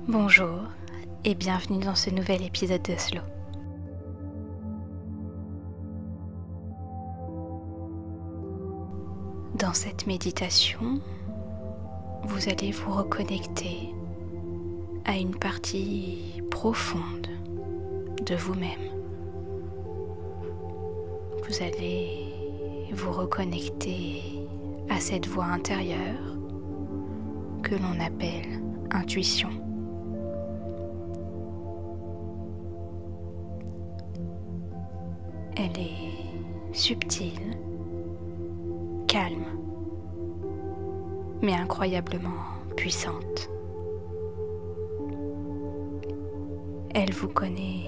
Bonjour et bienvenue dans ce nouvel épisode de Slow. Dans cette méditation, vous allez vous reconnecter à une partie profonde de vous-même. Vous allez vous reconnecter à cette voix intérieure que l'on appelle intuition. Elle est subtile, calme, mais incroyablement puissante. Elle vous connaît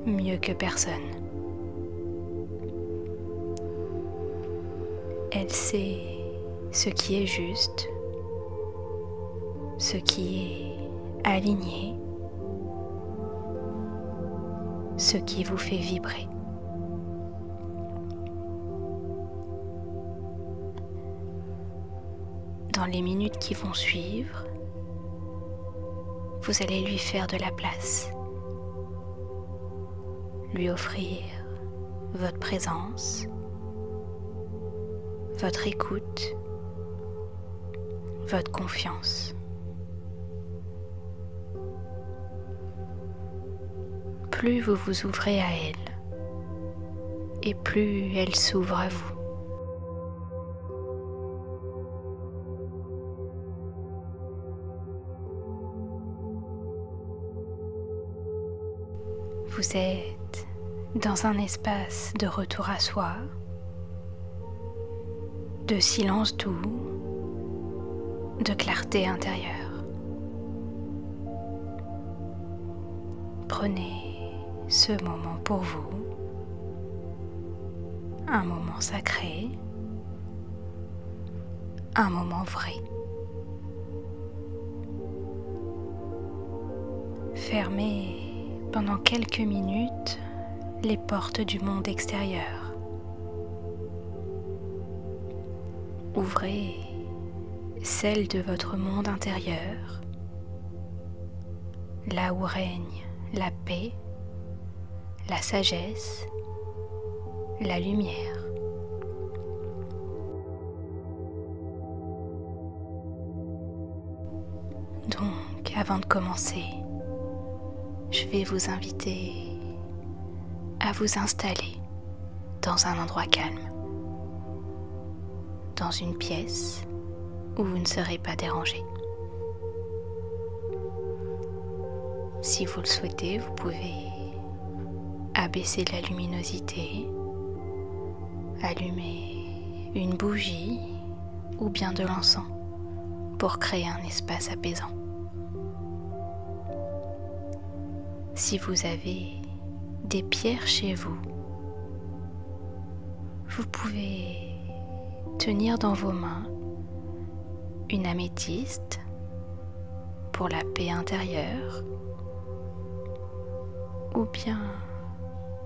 mieux que personne. Elle sait ce qui est juste, ce qui est aligné, ce qui vous fait vibrer. Dans les minutes qui vont suivre, vous allez lui faire de la place, lui offrir votre présence, votre écoute, votre confiance. Plus vous vous ouvrez à elle, et plus elle s'ouvre à vous. Vous êtes dans un espace de retour à soi, de silence doux, de clarté intérieure. Prenez ce moment pour vous, un moment sacré, un moment vrai. Fermez pendant quelques minutes les portes du monde extérieur. Ouvrez celles de votre monde intérieur, là où règne la paix, la sagesse, la lumière. Donc, avant de commencer, je vais vous inviter à vous installer dans un endroit calme, dans une pièce où vous ne serez pas dérangé. Si vous le souhaitez, vous pouvez abaisser la luminosité, allumer une bougie ou bien de l'encens pour créer un espace apaisant. Si vous avez des pierres chez vous, vous pouvez tenir dans vos mains une améthyste pour la paix intérieure ou bien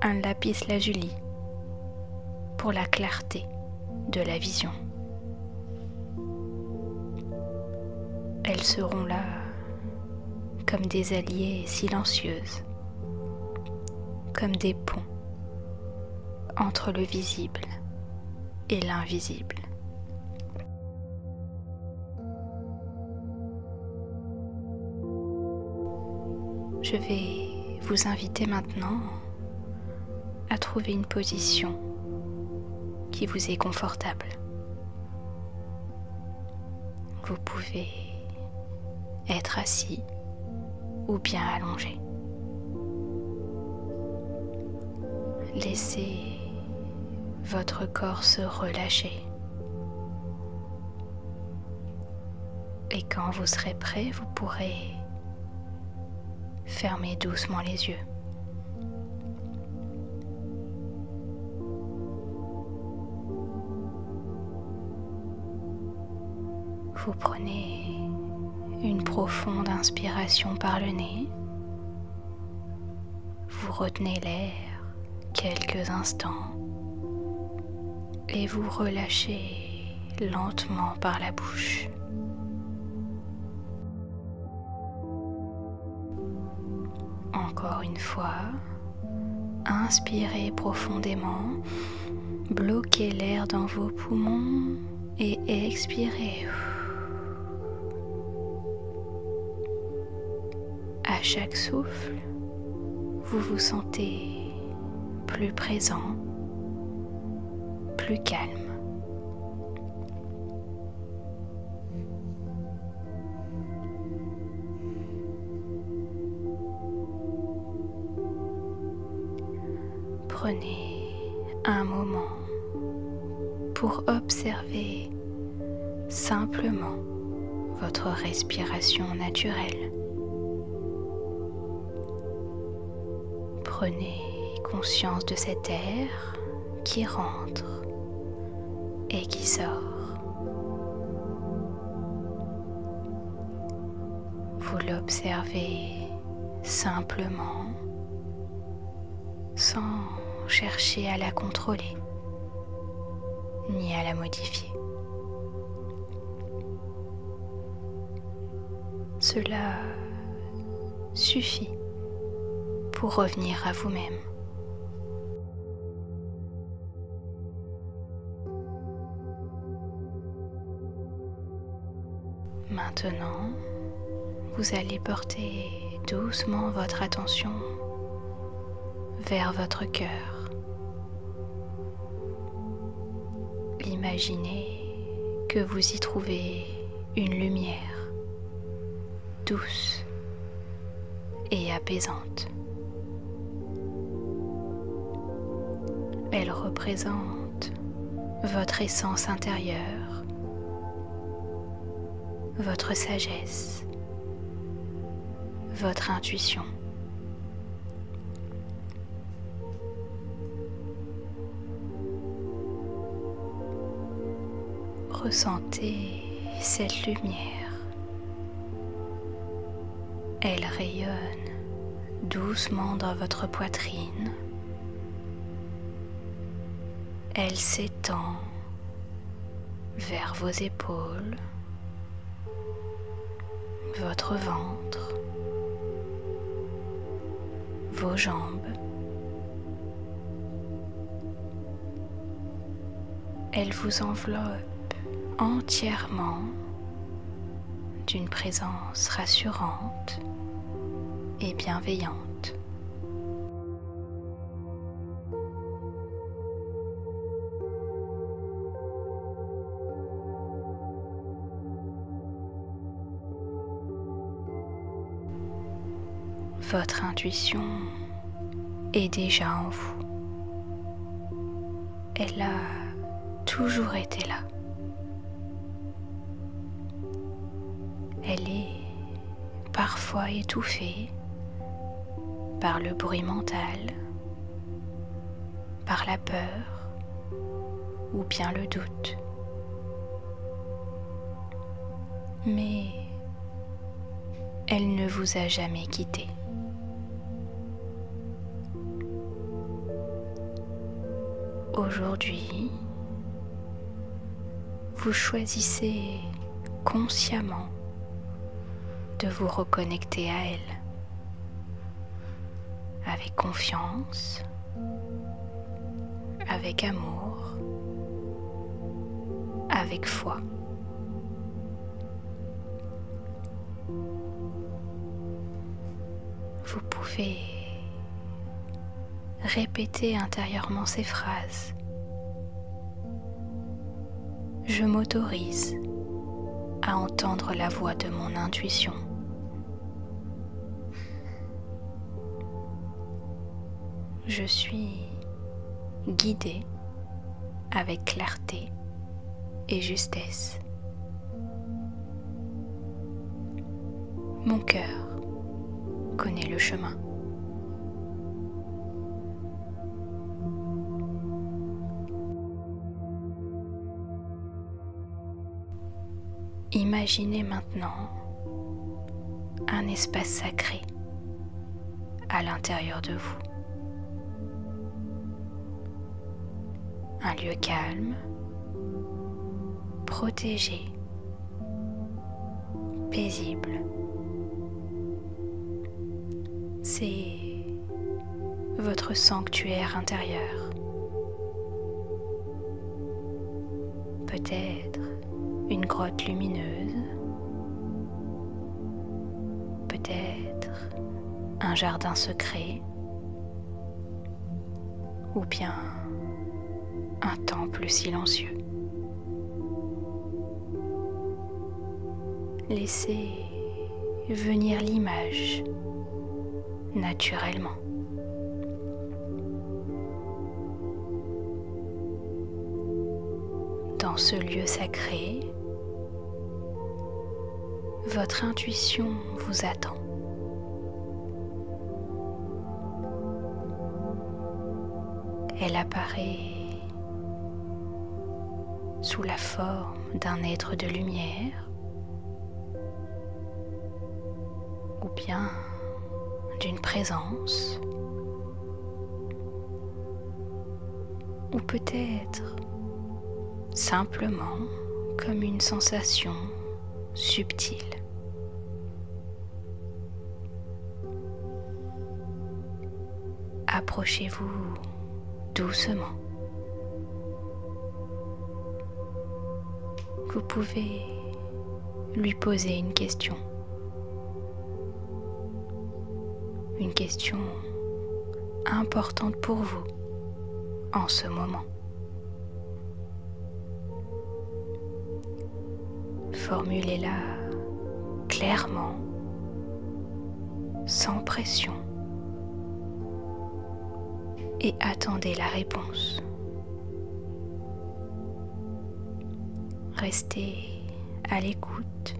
un lapis lazuli pour la clarté de la vision. Elles seront là comme des alliées silencieuses, comme des ponts entre le visible et l'invisible. Je vais vous inviter maintenant à trouver une position qui vous est confortable. Vous pouvez être assis ou bien allongé. Laissez votre corps se relâcher. Et quand vous serez prêt, vous pourrez fermer doucement les yeux. Vous prenez une profonde inspiration par le nez. Vous retenez l'air quelques instants et vous relâchez lentement par la bouche. Encore une fois, inspirez profondément, bloquez l'air dans vos poumons et expirez. À chaque souffle, vous vous sentez plus présent, plus calme. Prenez un moment pour observer simplement votre respiration naturelle. Prenez conscience de cet air qui rentre et qui sort. Vous l'observez simplement, sans chercher à la contrôler, ni à la modifier. Cela suffit pour revenir à vous-même. Maintenant, vous allez porter doucement votre attention vers votre cœur. Imaginez que vous y trouvez une lumière douce et apaisante. Elle représente votre essence intérieure, votre sagesse, votre intuition. Ressentez cette lumière. Elle rayonne doucement dans votre poitrine. Elle s'étend vers vos épaules, votre ventre, vos jambes. Elle vous enveloppe entièrement d'une présence rassurante et bienveillante. Votre intuition est déjà en vous. Elle a toujours été là. Elle est parfois étouffée par le bruit mental, par la peur ou bien le doute. Mais elle ne vous a jamais quitté. Aujourd'hui, vous choisissez consciemment de vous reconnecter à elle, avec confiance, avec amour, avec foi. Vous pouvez répéter intérieurement ces phrases. Je m'autorise à entendre la voix de mon intuition. Je suis guidée avec clarté et justesse. Mon cœur connaît le chemin. Imaginez maintenant un espace sacré à l'intérieur de vous. Un lieu calme, protégé, paisible. C'est votre sanctuaire intérieur. Peut-être une grotte lumineuse, peut-être un jardin secret, ou bien un temple silencieux. Laissez venir l'image naturellement. Dans ce lieu sacré, votre intuition vous attend. Elle apparaît sous la forme d'un être de lumière ou bien d'une présence, ou peut-être simplement comme une sensation subtile. Approchez-vous doucement. Vous pouvez lui poser une question. Une question importante pour vous en ce moment. Formulez-la clairement, sans pression, et attendez la réponse. Restez à l'écoute,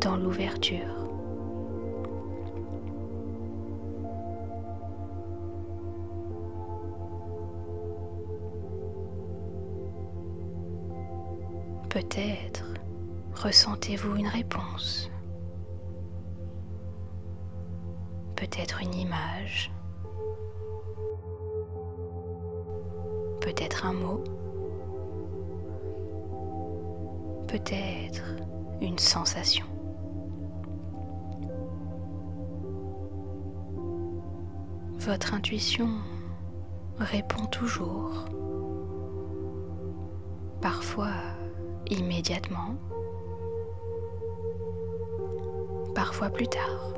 dans l'ouverture. Peut-être ressentez-vous une réponse, peut-être une image, peut-être un mot, peut-être une sensation. Votre intuition répond toujours, parfois immédiatement, parfois plus tard,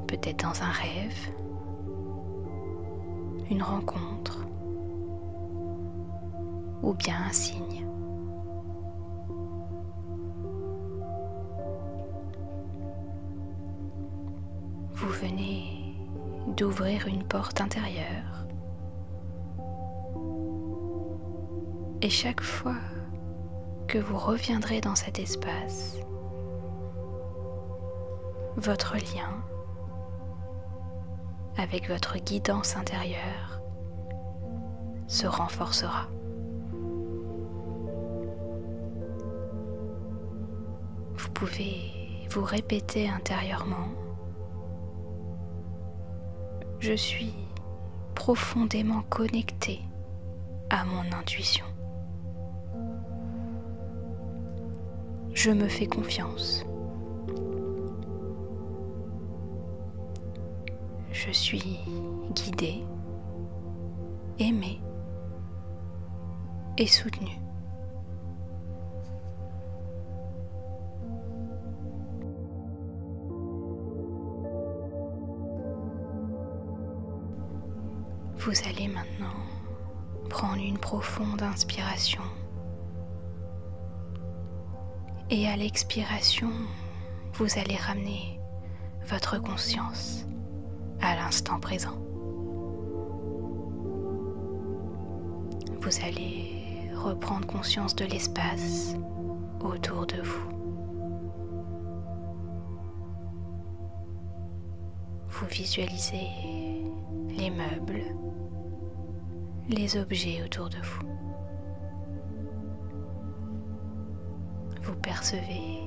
peut-être dans un rêve, une rencontre ou bien un signe. Vous venez d'ouvrir une porte intérieure et chaque fois que vous reviendrez dans cet espace, votre lien avec votre guidance intérieure se renforcera. Vous pouvez vous répéter intérieurement: je suis profondément connecté à mon intuition. Je me fais confiance. Je suis guidé, aimé et soutenu. Vous allez maintenant prendre une profonde inspiration et à l'expiration, vous allez ramener votre conscience à l'instant présent. Vous allez reprendre conscience de l'espace autour de vous. Vous visualisez les meubles, les objets autour de vous. Vous percevez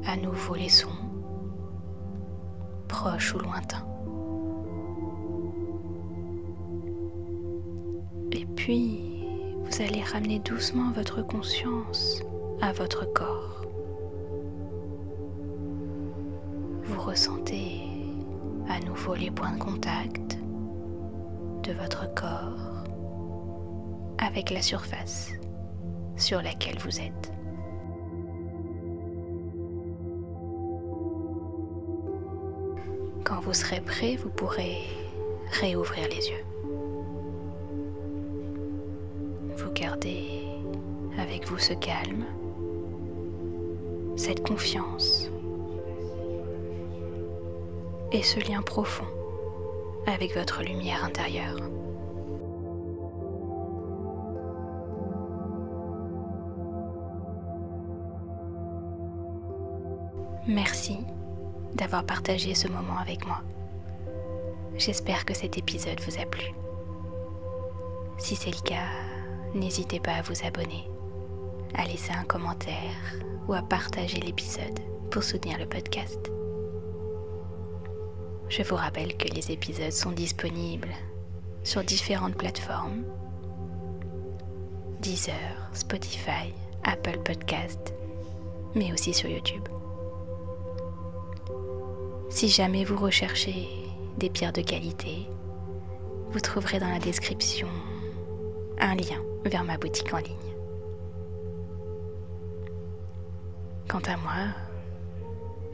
à nouveau les sons, proches ou lointains. Et puis, vous allez ramener doucement votre conscience à votre corps. Vous ressentez à nouveau les points de contact de votre corps avec la surface sur laquelle vous êtes. Quand vous serez prêt, vous pourrez réouvrir les yeux. Vous gardez avec vous ce calme, cette confiance et ce lien profond avec votre lumière intérieure. Merci d'avoir partagé ce moment avec moi. J'espère que cet épisode vous a plu. Si c'est le cas, n'hésitez pas à vous abonner, à laisser un commentaire ou à partager l'épisode pour soutenir le podcast. Je vous rappelle que les épisodes sont disponibles sur différentes plateformes: Deezer, Spotify, Apple Podcast, mais aussi sur YouTube. Si jamais vous recherchez des pierres de qualité, vous trouverez dans la description un lien vers ma boutique en ligne. Quant à moi,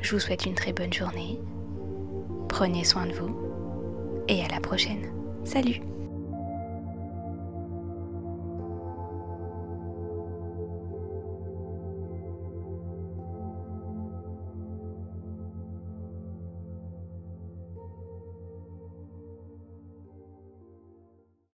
je vous souhaite une très bonne journée. Prenez soin de vous et à la prochaine. Salut!